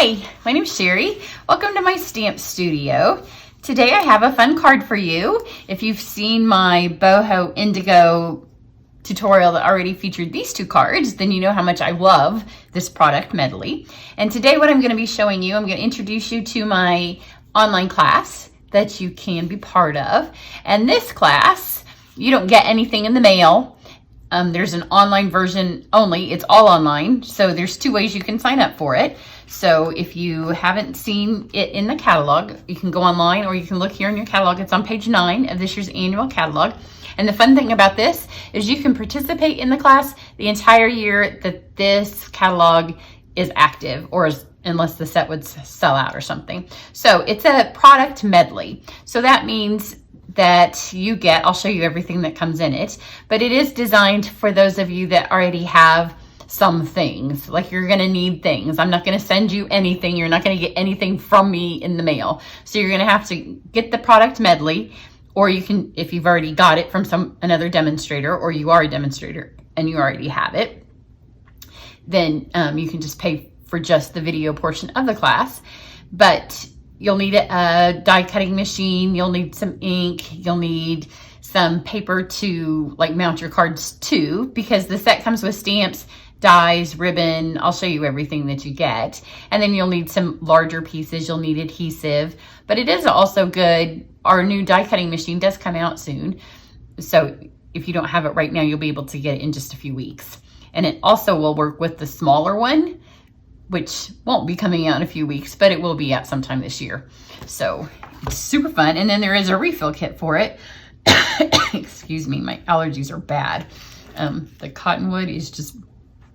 Hi, my name is Cheri. Welcome to my stamp studio. Today I have a fun card for you. If you've seen my Boho Indigo tutorial that already featured these two cards, then you know how much I love this product medley. And today what I'm going to be showing you, I'm going to introduce you to my online class that you can be part of. And this class, you don't get anything in the mail. There's an online version only. It's all online. So there's two ways you can sign up for it. So if you haven't seen it in the catalog, you can go online or you can look here in your catalog. It's on page 9 of this year's annual catalog. And the fun thing about this is you can participate in the class the entire year that this catalog is active, or unless the set would sell out or something. So it's a product medley. So that means that you get, I'll show you everything that comes in it, but it is designed for those of you that already have some things. Like, you're going to need things. I'm not going to send you anything. You're not going to get anything from me in the mail. So you're going to have to get the product medley, or you can, if you've already got it from another demonstrator, or you are a demonstrator and you already have it, then you can just pay for just the video portion of the class. But you'll need a die cutting machine, you'll need some ink, you'll need some paper to like mount your cards to, because the set comes with stamps, dies, ribbon. I'll show you everything that you get. And then you'll need some larger pieces, you'll need adhesive, but it is also good. Our new die cutting machine does come out soon. So if you don't have it right now, you'll be able to get it in just a few weeks. And it also will work with the smaller one, which won't be coming out in a few weeks, but it will be out sometime this year. So it's super fun. And then there is a refill kit for it. Excuse me, my allergies are bad. The cottonwood is just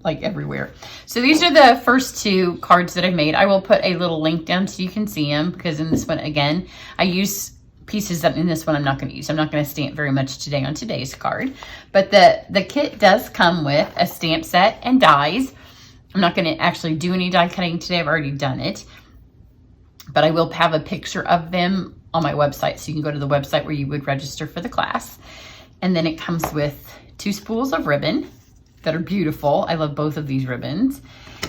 like everywhere. So these are the first two cards that I've made. I will put a little link down so you can see them, because in this one, again, I use pieces that in this one I'm not going to use. I'm not going to stamp very much today on today's card. But the kit does come with a stamp set and dies. I'm not going to actually do any die cutting today. I've already done it. But I will have a picture of them on my website. So you can go to the website where you would register for the class. And then it comes with 2 spools of ribbon that are beautiful. I love both of these ribbons.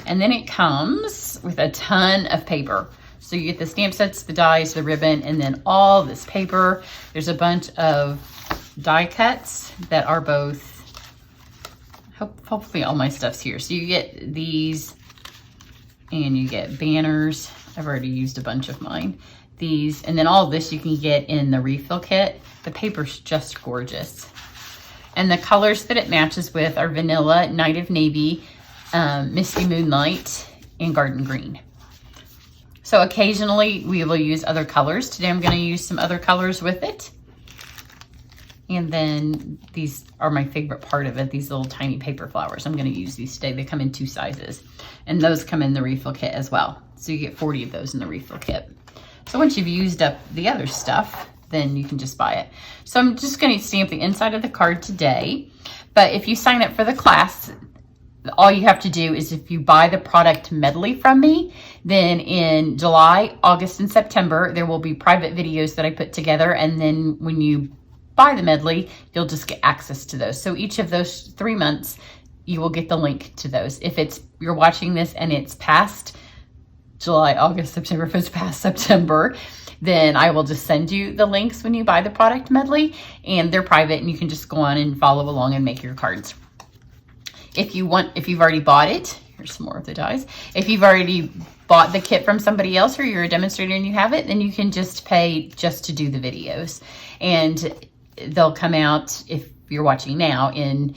And then it comes with a ton of paper. So you get the stamp sets, the dies, the ribbon, and then all this paper. There's a bunch of die cuts that are both, hopefully all my stuff's here. So you get these, and you get banners. I've already used a bunch of mine. These, and then all of this you can get in the refill kit. The paper's just gorgeous. And the colors that it matches with are vanilla, night of navy, misty moonlight, and garden green. So occasionally we will use other colors. Today I'm going to use some other colors with it. And then these are my favorite part of it, these little tiny paper flowers. I'm going to use these today. They come in 2 sizes. And those come in the refill kit as well. So you get 40 of those in the refill kit. So once you've used up the other stuff, then you can just buy it. So I'm just going to stamp the inside of the card today. But if you sign up for the class, all you have to do is, if you buy the product medley from me, then in July, August, and September, there will be private videos that I put together. And then when you buy the medley, you'll just get access to those. So each of those 3 months, you will get the link to those. If you're watching this and it's past July, August, September, if it's past September, then I will just send you the links when you buy the product medley, and they're private and you can just go on and follow along and make your cards. If you've already bought it, here's some more of the dies. If you've already bought the kit from somebody else, or you're a demonstrator and you have it, then you can just pay just to do the videos. And they'll come out, if you're watching now, in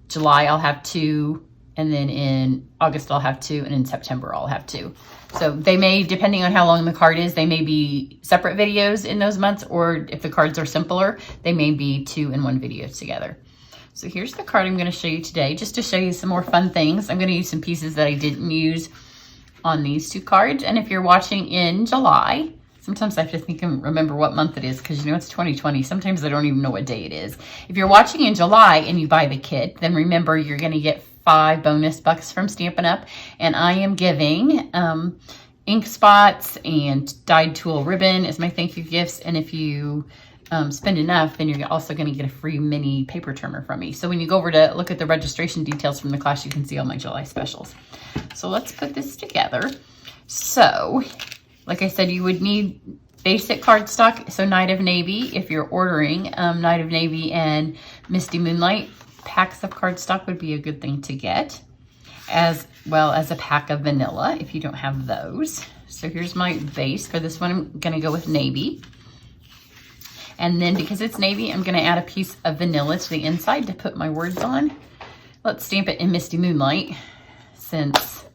July I'll have 2, and then in August I'll have 2, and in September I'll have 2. So they may, depending on how long the card is, they may be separate videos in those months, or if the cards are simpler, they may be 2 in 1 video together. So here's the card I'm going to show you today, just to show you some more fun things. I'm going to use some pieces that I didn't use on these 2 cards. And if you're watching in July, sometimes I have to think and remember what month it is, because you know it's 2020. Sometimes I don't even know what day it is. If you're watching in July and you buy the kit, then remember you're going to get 5 bonus bucks from Stampin' Up. And I am giving ink spots and dyed tulle ribbon as my thank you gifts. And if you spend enough, then you're also going to get a free mini paper trimmer from me. So when you go over to look at the registration details from the class, you can see all my July specials. So let's put this together. So, like I said, you would need basic cardstock. So Night of Navy, if you're ordering Night of Navy and Misty Moonlight, packs of cardstock would be a good thing to get, as well as a pack of vanilla if you don't have those. So here's my base. For this one, I'm gonna go with navy. And then because it's navy, I'm gonna add a piece of vanilla to the inside to put my words on. Let's stamp it in Misty Moonlight since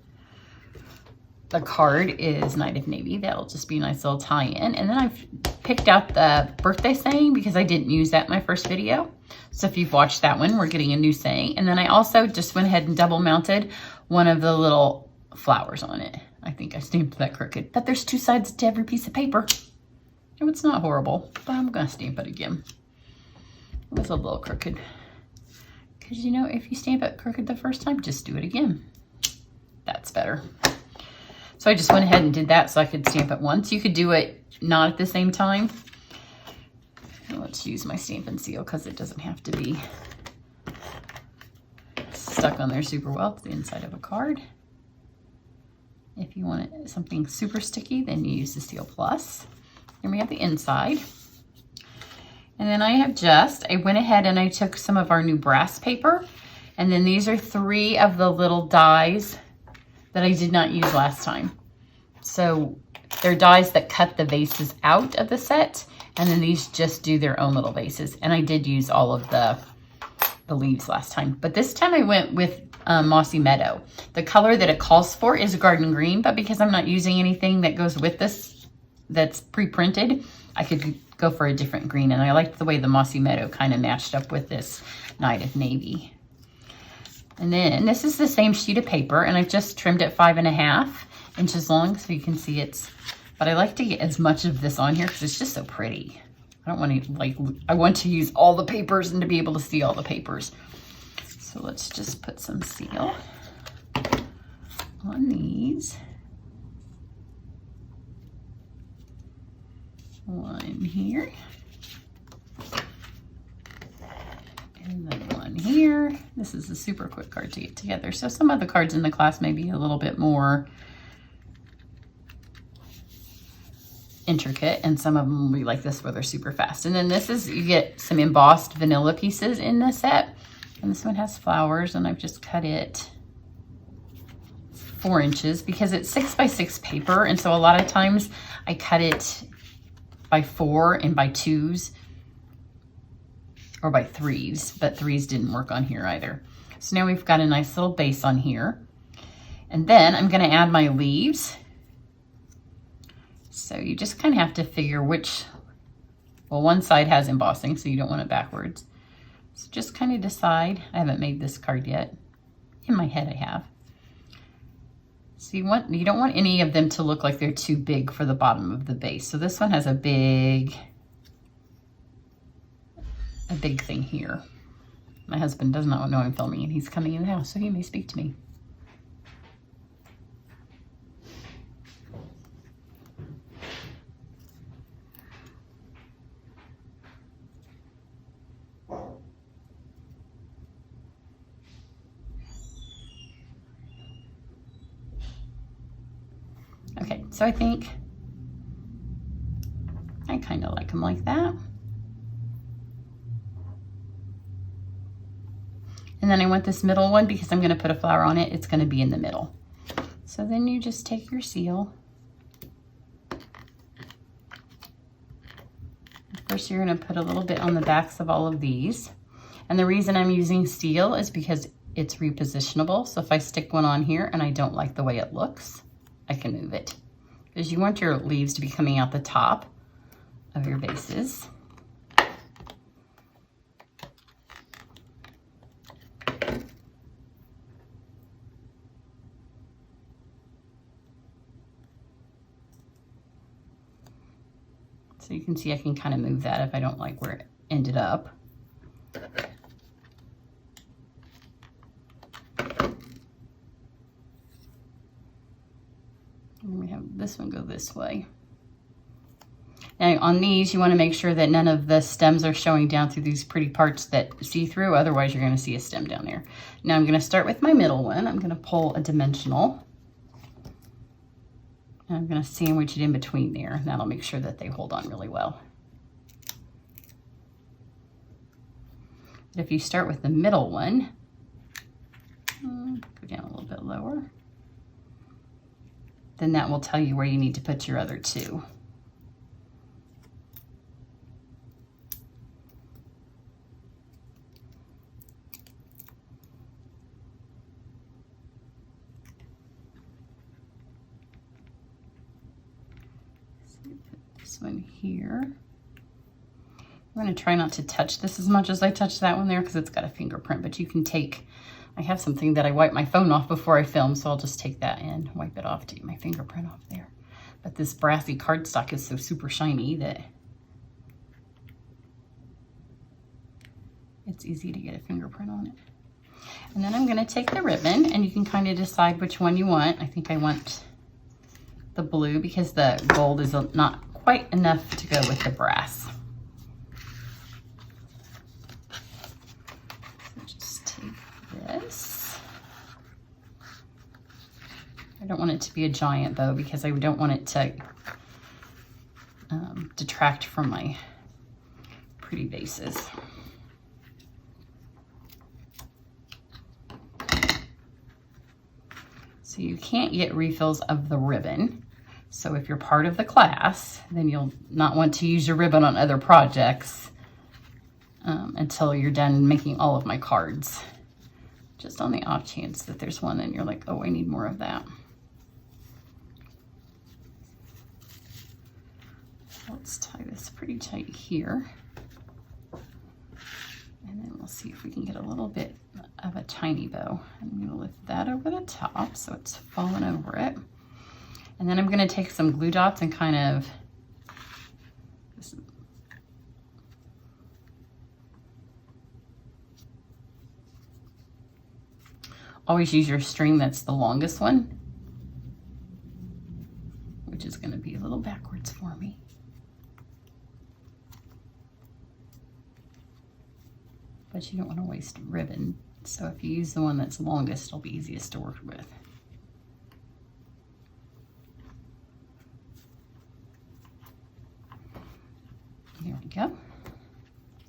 the card is Night of Navy. That'll just be a nice little tie-in. And then I've picked out the birthday saying because I didn't use that in my first video. So if you've watched that one, we're getting a new saying. And then I also just went ahead and double mounted one of the little flowers on it. I think I stamped that crooked, but there's two sides to every piece of paper. So it's not horrible, but I'm gonna stamp it again. It was a little crooked. Because you know, if you stamp it crooked the first time, just do it again. That's better. So I just went ahead and did that so I could stamp it once. You could do it not at the same time. Let's use my Stampin' Seal because it doesn't have to be stuck on there super well. It's the inside of a card. If you want it, something super sticky, then you use the Seal Plus. And we have the inside. And then I went ahead and I took some of our new brass paper. And then these are 3 of the little dies that I did not use last time. So they're dies that cut the vases out of the set. And then these just do their own little vases. And I did use all of the leaves last time. But this time I went with Mossy Meadow. The color that it calls for is garden green, but because I'm not using anything that goes with this that's pre-printed, I could go for a different green. And I liked the way the Mossy Meadow kind of matched up with this Night of Navy. And then this is the same sheet of paper, and I've just trimmed it 5.5 inches long so you can see but I like to get as much of this on here because it's just so pretty. I don't want to I want to use all the papers and to be able to see all the papers. So let's just put some seal on these. One here. And then one here. This is a super quick card to get together. So some of the cards in the class may be a little bit more intricate, and some of them will be like this where they're super fast. And then this is, you get some embossed vanilla pieces in the set. And this one has flowers, and I've just cut it 4 inches because it's 6x6 paper. And so a lot of times I cut it by 4 and by 2s or by 3s, but 3s didn't work on here either. So now we've got a nice little base on here. And then I'm gonna add my leaves. So you just kind of have to figure which, well, one side has embossing, so you don't want it backwards. So just kind of decide. I haven't made this card yet. In my head I have. So you don't want any of them to look like they're too big for the bottom of the base. So this one has a big thing here. My husband does not know I'm filming, and he's coming in the house, so he may speak to me. Okay, so I think I kind of like them like that. And then I want this middle one because I'm going to put a flower on it. It's going to be in the middle. So then you just take your seal. First, you're going to put a little bit on the backs of all of these. And the reason I'm using steel is because it's repositionable. So if I stick one on here and I don't like the way it looks, I can move it. Because you want your leaves to be coming out the top of your bases. So you can see I can kind of move that if I don't like where it ended up. And we have this one go this way. Now on these, you want to make sure that none of the stems are showing down through these pretty parts that see through, otherwise you're going to see a stem down there. Now I'm going to start with my middle one. I'm going to pull a dimensional. And I'm going to sandwich it in between there, and that'll make sure that they hold on really well. But if you start with the middle one, go down a little bit lower, then that will tell you where you need to put your other two. One here. I'm going to try not to touch this as much as I touched that one there because it's got a fingerprint, but you can take, I have something that I wipe my phone off before I film, so I'll just take that and wipe it off to get my fingerprint off there. But this brassy cardstock is so super shiny that it's easy to get a fingerprint on it. And then I'm going to take the ribbon, and you can kind of decide which one you want. I think I want the blue because the gold is not quite enough to go with the brass. So just take this. I don't want it to be a giant bow because I don't want it to detract from my pretty vases. So you can't get refills of the ribbon. So if you're part of the class, then you'll not want to use your ribbon on other projects until you're done making all of my cards. Just on the off chance that there's one and you're like, oh, I need more of that. So let's tie this pretty tight here. And then we'll see if we can get a little bit of a tiny bow. I'm going to lift that over the top so it's falling over it. And then I'm going to take some glue dots and kind of always use your string that's the longest one, which is going to be a little backwards for me. But you don't want to waste ribbon. So if you use the one that's longest, it'll be easiest to work with. There we go.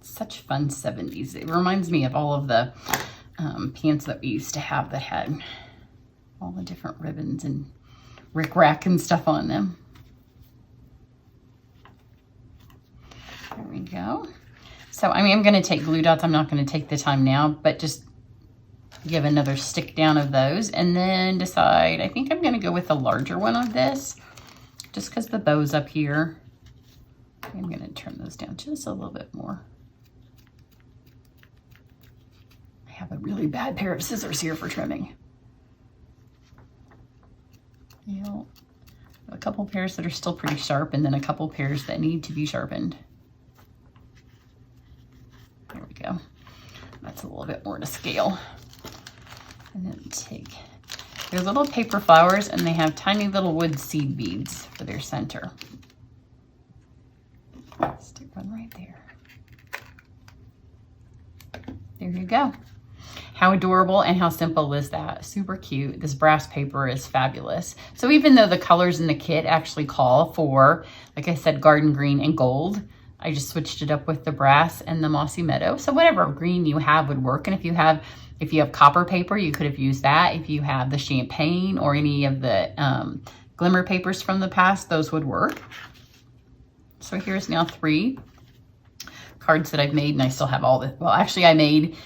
Such fun 70s. It reminds me of all of the pants that we used to have that had all the different ribbons and rickrack and stuff on them. There we go. So, I mean, I'm going to take glue dots. I'm not going to take the time now, but just give another stick down of those and then decide, I think I'm going to go with the larger one of this just because the bow's up here. I'm going to turn those down just a little bit more. I have a really bad pair of scissors here for trimming. You know, a couple pairs that are still pretty sharp and then a couple pairs that need to be sharpened. There we go. That's a little bit more to scale. And then take, they're little paper flowers and they have tiny little wood seed beads for their center. Stick one right there. There you go. How adorable and how simple is that? Super cute. This brass paper is fabulous. So even though the colors in the kit actually call for, like I said, garden green and gold, I just switched it up with the brass and the mossy meadow. So whatever green you have would work. And if you have copper paper, you could have used that. If you have the champagne or any of the glimmer papers from the past, those would work. So here's now 3 cards that I've made, and I still have all the, well, actually I made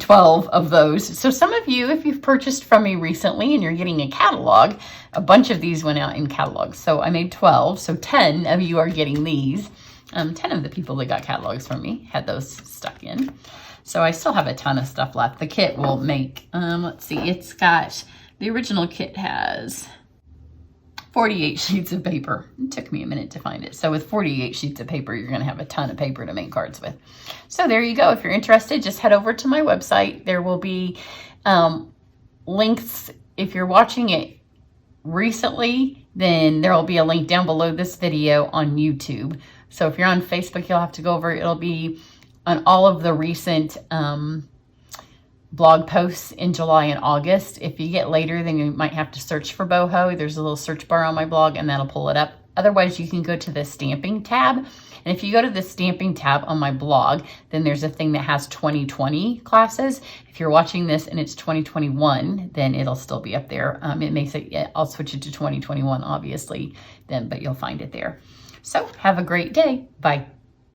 12 of those. So some of you, if you've purchased from me recently and you're getting a catalog, a bunch of these went out in catalogs. So I made 12, so 10 of you are getting these. 10 of the people that got catalogs from me had those stuck in. So I still have a ton of stuff left. The kit will make, let's see, it's got, the original kit has 48 sheets of paper. It took me a minute to find it. So with 48 sheets of paper, you're going to have a ton of paper to make cards with. So there you go. If you're interested, just head over to my website. There will be links. If you're watching it recently, then there will be a link down below this video on YouTube. So if you're on Facebook, you'll have to go over. It'll be on all of the recent blog posts in July and August. If you get later, then you might have to search for boho. There's a little search bar on my blog and that'll pull it up. Otherwise, you can go to the stamping tab. And if you go to the stamping tab on my blog, then there's a thing that has 2020 classes. If you're watching this and it's 2021, then it'll still be up there. It may say, yeah, I'll switch it to 2021, obviously, then, but you'll find it there. So have a great day. Bye.